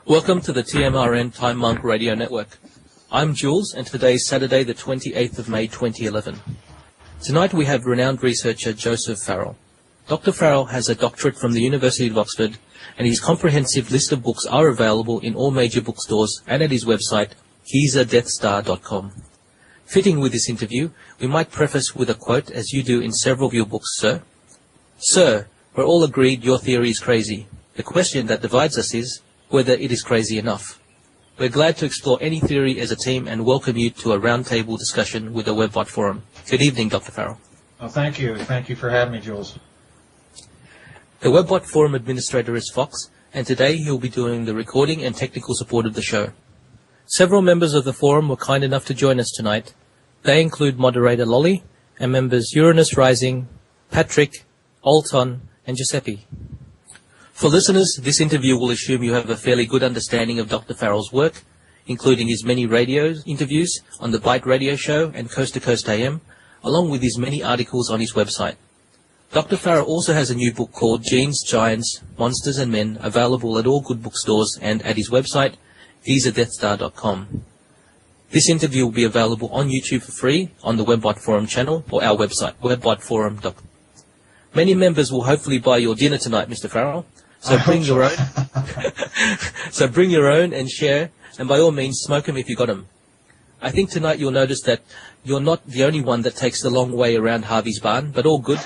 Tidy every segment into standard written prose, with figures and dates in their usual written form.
Welcome to the TMRN Time Monk Radio Network. I'm Jules, and today is Saturday, the 28th of May 2011. Tonight we have renowned researcher Joseph Farrell. Dr. Farrell has a doctorate from the University of Oxford, and his comprehensive list of books are available in all major bookstores and at his website, gizadeathstar.com. Fitting with this interview, we might preface with a quote, as you do in several of your books, sir. Sir, we're all agreed your theory is crazy. The question that divides us is whether it is crazy enough. We're glad to explore any theory as a team and welcome you to a roundtable discussion with the WebBot Forum. Good evening, Dr. Farrell. Well, thank you. Thank you for having me, Jules. The WebBot Forum administrator is Fox, and today he'll be doing the recording and technical support of the show. Several members of the forum were kind enough to join us tonight. They include moderator Lolly and members Uranus Rising, Patrick, Alton, and Giuseppe. For listeners, this interview will assume you have a fairly good understanding of Dr. Farrell's work, including his many radio interviews on the Byte Radio Show and Coast to Coast AM, along with his many articles on his website. Dr. Farrell also has a new book called Genes, Giants, Monsters and Men, available at all good bookstores and at his website, gizadeathstar.com. This interview will be available on YouTube for free on the WebBot Forum channel or our website, webbotforum.com. Many members will hopefully buy your dinner tonight, Mr. Farrell. So bring your own. So bring your own and share, and by all means, smoke them if you got them. I think tonight you'll notice that you're not the only one that takes the long way around Harvey's barn, but all good.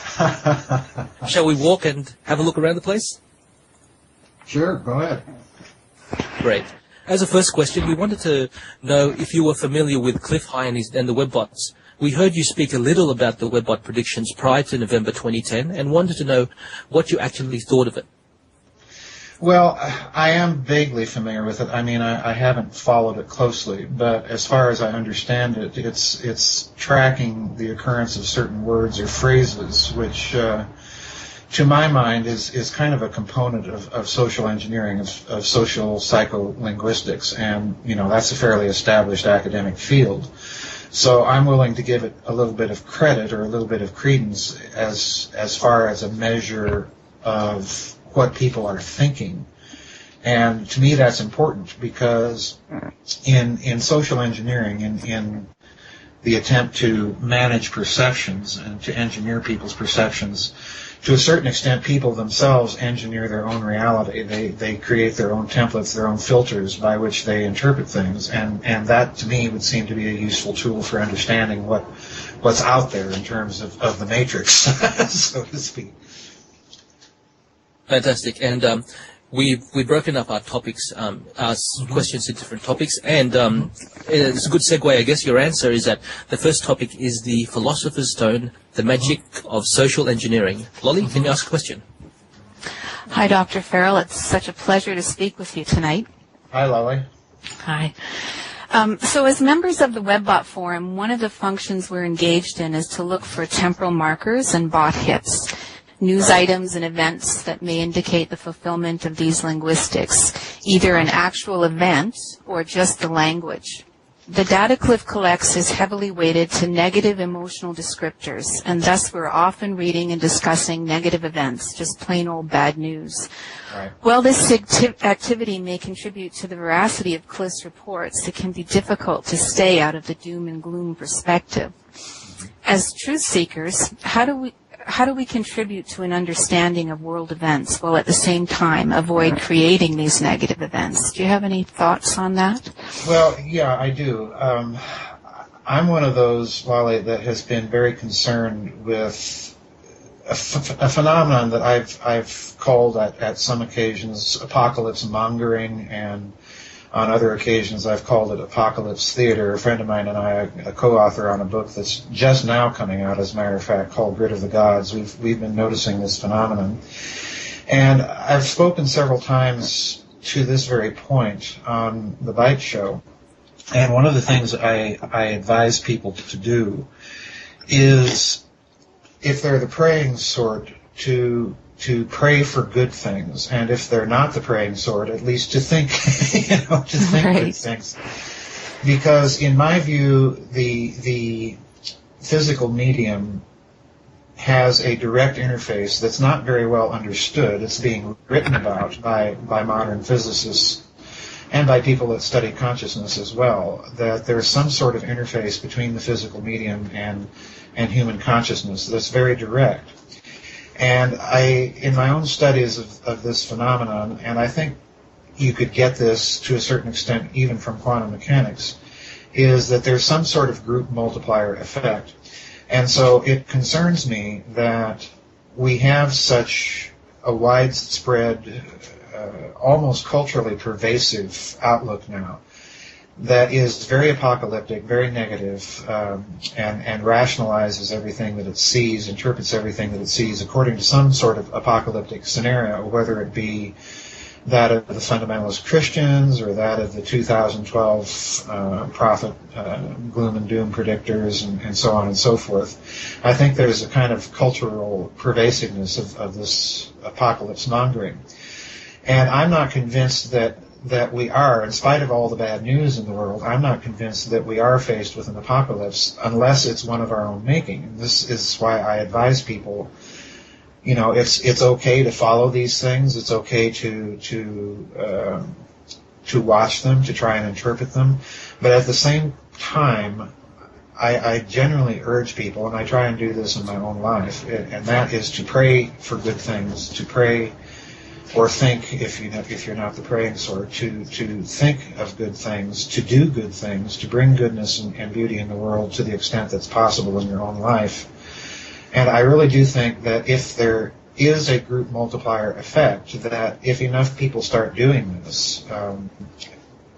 Shall we walk and have a look around the place? Sure, go ahead. Great. As a first question, we wanted to know if you were familiar with Cliff High and the WebBots. We heard you speak a little about the WebBot predictions prior to November 2010 and wanted to know what you actually thought of it. Well, I am vaguely familiar with it. I mean, I haven't followed it closely, but as far as I understand it, it's tracking the occurrence of certain words or phrases, which, to my mind, is kind of a component of social engineering, of social psycholinguistics, and, you know, that's a fairly established academic field. So I'm willing to give it a little bit of credit or a little bit of credence as far as a measure of what people are thinking. And to me that's important because in social engineering, in the attempt to manage perceptions and to engineer people's perceptions, to a certain extent people themselves engineer their own reality. They create their own templates, their own filters by which they interpret things, and that to me would seem to be a useful tool for understanding what's out there in terms of the matrix, so to speak. Fantastic. And we've broken up our topics, our questions into different topics. And it's a good segue, I guess. Your answer is that the first topic is the Philosopher's Stone, the magic of social engineering. Lolly, can you ask a question? Hi, Dr. Farrell. It's such a pleasure to speak with you tonight. Hi, Lolly. Hi. So as members of the WebBot Forum, one of the functions we're engaged in is to look for temporal markers and bot hits, news items and events that may indicate the fulfillment of these linguistics, either an actual event or just the language. The data Cliff collects is heavily weighted to negative emotional descriptors, and thus we're often reading and discussing negative events, just plain old bad news. Right. While this activity may contribute to the veracity of Cliff's reports, it can be difficult to stay out of the doom and gloom perspective. As truth seekers, how do we contribute to an understanding of world events while at the same time avoid creating these negative events? Do you have any thoughts on that? Well, yeah, I do. I'm one of those, Lolly, that has been very concerned with a phenomenon that I've called at some occasions apocalypse mongering, and on other occasions I've called it apocalypse theater. A friend of mine and I are a co-author on a book that's just now coming out, as a matter of fact, called Grid of the Gods. We've been noticing this phenomenon. And I've spoken several times to this very point on the Byte Show. And one of the things I advise people to do is, if they're the praying sort, to pray for good things, and if they're not the praying sort, at least to think, to think right. good things. Because in my view, the physical medium has a direct interface that's not very well understood. It's being written about by modern physicists and by people that study consciousness as well, that there's some sort of interface between the physical medium and human consciousness that's very direct. And in my own studies of this phenomenon, and I think you could get this to a certain extent even from quantum mechanics, is that there's some sort of group multiplier effect. And so it concerns me that we have such a widespread, almost culturally pervasive outlook now that is very apocalyptic, very negative, and rationalizes everything that it sees, interprets everything that it sees according to some sort of apocalyptic scenario, whether it be that of the fundamentalist Christians or that of the 2012 prophet gloom and doom predictors and so on and so forth. I think there's a kind of cultural pervasiveness of this apocalypse mongering. And I'm not convinced that we are, in spite of all the bad news in the world, I'm not convinced that we are faced with an apocalypse unless it's one of our own making. And this is why I advise people, it's okay to follow these things. It's okay to watch them, to try and interpret them. But at the same time, I generally urge people, and I try and do this in my own life, and that is to pray for good things, to pray or think, if you're not the praying sort, to think of good things, to do good things, to bring goodness and beauty in the world to the extent that's possible in your own life. And I really do think that if there is a group multiplier effect, that if enough people start doing this,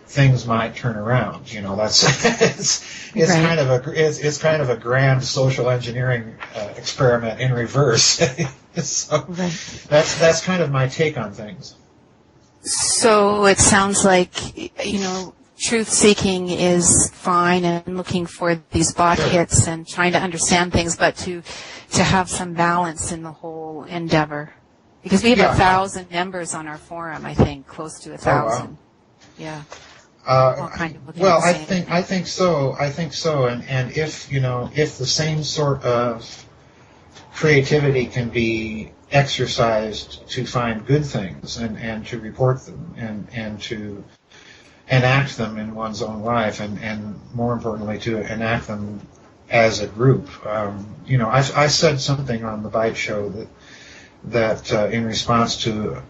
things might turn around. That's it's Right. kind of a grand social engineering experiment in reverse. So Right. that's kind of my take on things. So it sounds like, truth-seeking is fine and looking for these bot hits and trying to understand things, but to have some balance in the whole endeavor. Because we have 1,000 members on our forum, I think, close to 1,000. Oh, wow. Yeah. All kind of looking Well, at the same I think so. And if the same sort of creativity can be exercised to find good things and to report them and to enact them in one's own life and more importantly to enact them as a group. I said something on the Byte show that in response to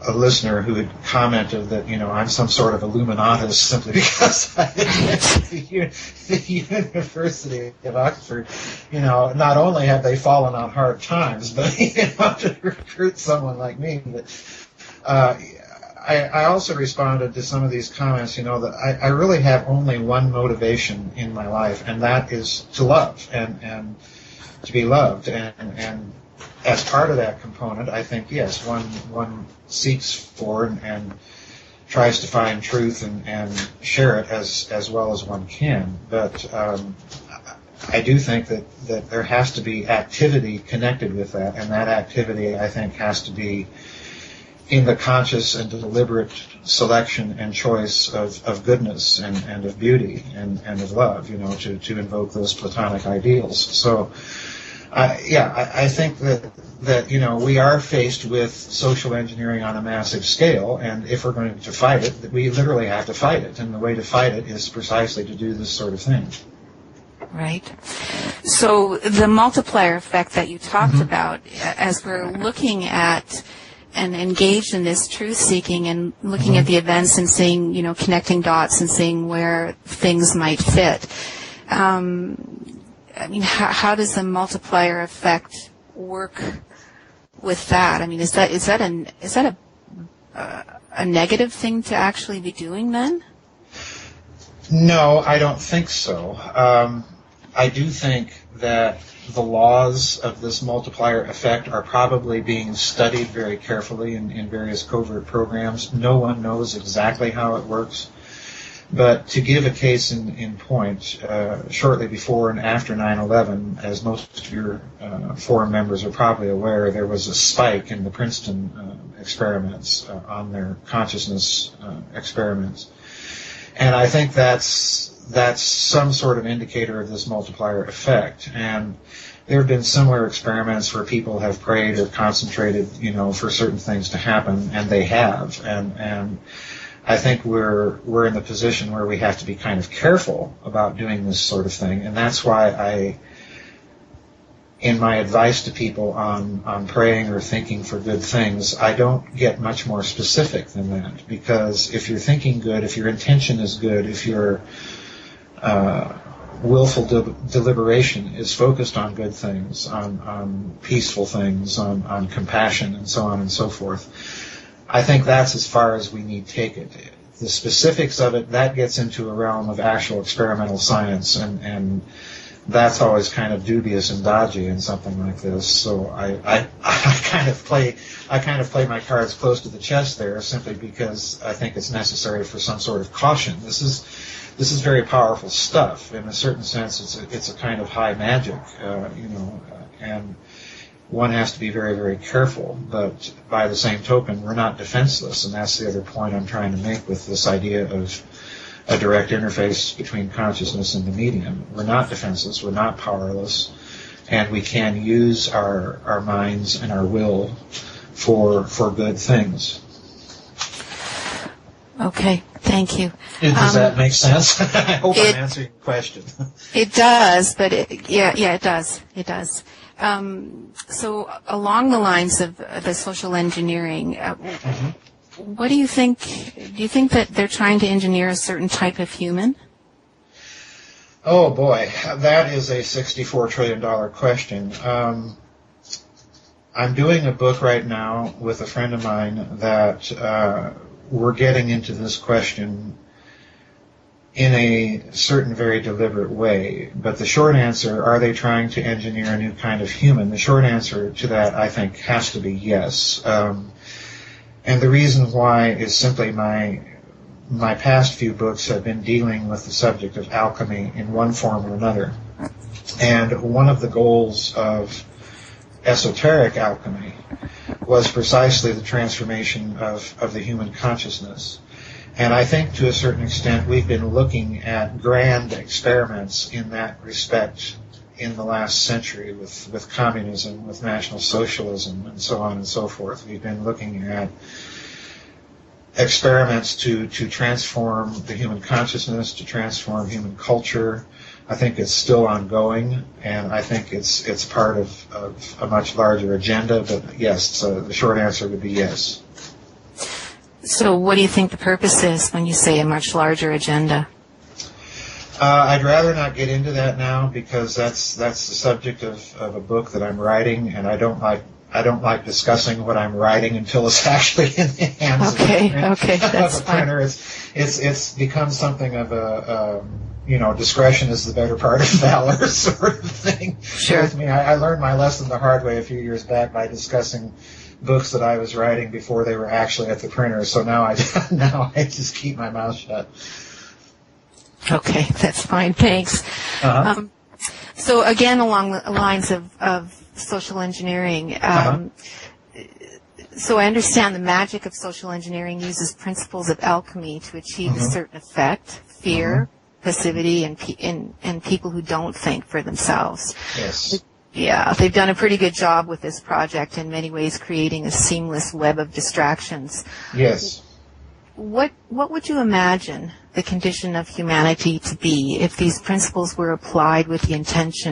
a listener who had commented that, I'm some sort of Illuminatus simply because I attended the University of Oxford. Not only have they fallen on hard times, but, to recruit someone like me. But I also responded to some of these comments, that I really have only one motivation in my life, and that is to love and to be loved. And as part of that component, I think, yes, one seeks for and tries to find truth and share it as well as one can. But I do think that there has to be activity connected with that, and that activity, I think, has to be in the conscious and deliberate selection and choice of goodness and of beauty and of love, to invoke those Platonic ideals. So, I think that we are faced with social engineering on a massive scale, and if we're going to fight it, we literally have to fight it, and the way to fight it is precisely to do this sort of thing. Right. So the multiplier effect that you talked about, as we're looking at and engaged in this truth-seeking and looking at the events and seeing, connecting dots and seeing where things might fit. How does the multiplier effect work with that? Is that a negative thing to actually be doing then? No, I don't think so. I do think that the laws of this multiplier effect are probably being studied very carefully in various covert programs. No one knows exactly how it works. But to give a case in point, shortly before and after 9/11, as most of your forum members are probably aware, there was a spike in the Princeton experiments on their consciousness experiments. And I think that's some sort of indicator of this multiplier effect. And there have been similar experiments where people have prayed or concentrated, for certain things to happen, and they have. And I think we're in the position where we have to be kind of careful about doing this sort of thing, and that's why in my advice to people on praying or thinking for good things, I don't get much more specific than that, because if you're thinking good, if your intention is good, if your willful deliberation is focused on good things, on peaceful things, on compassion, and so on and so forth, I think that's as far as we need take it. The specifics of it, that gets into a realm of actual experimental science, and that's always kind of dubious and dodgy in something like this. So I kind of play my cards close to the chest there, simply because I think it's necessary for some sort of caution. This is very powerful stuff. In a certain sense, it's a kind of high magic, and one has to be very, very careful. But by the same token, we're not defenseless, and that's the other point I'm trying to make with this idea of a direct interface between consciousness and the medium. We're not defenseless, we're not powerless, and we can use our minds and our will for good things. Okay, thank you. Does that make sense? I hope I'm answering your question. It does, but it does. It does. So along the lines of the social engineering, what do you think? Do you think that they're trying to engineer a certain type of human? Oh boy, that is a $64 trillion question. I'm doing a book right now with a friend of mine that we're getting into this question in a certain very deliberate way. But the short answer, are they trying to engineer a new kind of human? The short answer to that, I think, has to be yes. And the reason why is simply my past few books have been dealing with the subject of alchemy in one form or another. And one of the goals of esoteric alchemy was precisely the transformation of the human consciousness. And I think to a certain extent we've been looking at grand experiments in that respect in the last century with communism, with National Socialism, and so on and so forth. We've been looking at experiments to transform the human consciousness, to transform human culture. I think it's still ongoing, and I think it's part of a much larger agenda, but yes, so the short answer would be yes. So what do you think the purpose is when you say a much larger agenda? I'd rather not get into that now, because that's the subject of a book that I'm writing, and I don't like discussing what I'm writing until it's actually in the hands of the printer. It's become something of a discretion is the better part of valor sort of thing. Sure. With me, I learned my lesson the hard way a few years back by discussing books that I was writing before they were actually at the printer. So now I just keep my mouth shut. Okay, that's fine. Thanks. Uh-huh. So again, along the lines of social engineering, so I understand the magic of social engineering uses principles of alchemy to achieve a certain effect: fear, passivity, and people who don't think for themselves. Yes. Yeah, they've done a pretty good job with this project, in many ways creating a seamless web of distractions. Yes. What would you imagine the condition of humanity to be if these principles were applied with the intention